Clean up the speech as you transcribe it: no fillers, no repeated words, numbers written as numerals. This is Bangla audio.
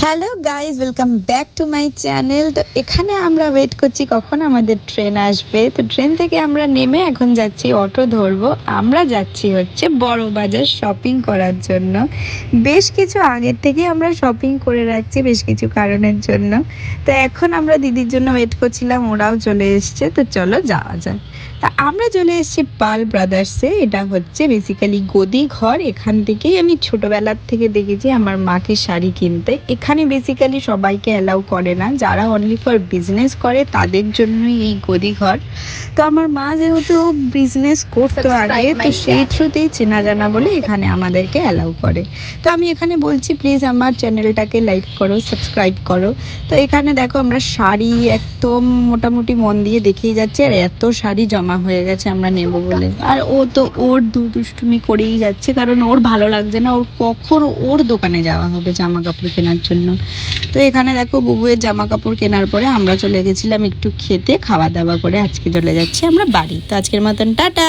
Hello guys, welcome back to my channel. তো এখানে আমরা ওয়েট করছি কখন আমাদের ট্রেন আসবে। তো ট্রেন থেকে আমরা নেমে এখন যাচ্ছি অটো ধরবো। আমরা যাচ্ছি হচ্ছে বড় বাজার শপিং করার জন্য। বেশ কিছু আগের থেকে আমরা শপিং করে রাখছি বেশ কিছু কারণের জন্য। তো এখন আমরা দিদির জন্য ওয়েট করছিলাম, ওরাও চলে এসছে। তো চলো যাওয়া যাক। তা আমরা চলে এসেছি পাল ব্রাদার্সে। এটা হচ্ছে বেসিক্যালি গদি ঘর। এখান থেকেই আমি ছোটবেলার থেকে দেখেছি আমার মাকে শাড়ি কিনতে। এখানে বেসিক্যালি সবাইকে অ্যালাউ করে না, যারা অনলি ফর বিজনেস করে তাদের জন্যই এই গদি ঘর। তো আমার মা যেহেতু বিজনেস করতো আগে, তো সেই থ্রুতেই চেনা জানা বলে এখানে আমাদেরকে অ্যালাউ করে। তো আমি এখানে বলছি প্লিজ আমার চ্যানেলটাকে লাইক করো, সাবস্ক্রাইব করো। তো এখানে দেখো আমরা শাড়ি একদম মোটামুটি মন দিয়ে দেখেই যাচ্ছি, আর এত শাড়ি জমা হয়ে গেছে আমরা নেব বলে। আর ও তো ওর দুষ্টুমি করেই যাচ্ছে, কারণ ওর ভালো লাগছে না ওর কখন ওর দোকানে যাওয়া হবে জামা কাপড় কেনার জন্য। তো এখানে দেখো বুবুয়ের জামা কাপড় কেনার পরে আমরা চলে গেছিলাম একটু খেতে, খাওয়া দাওয়া করে আজকে চলে যাচ্ছি আমরা বাড়ি। তো আজকের মতন টাটা।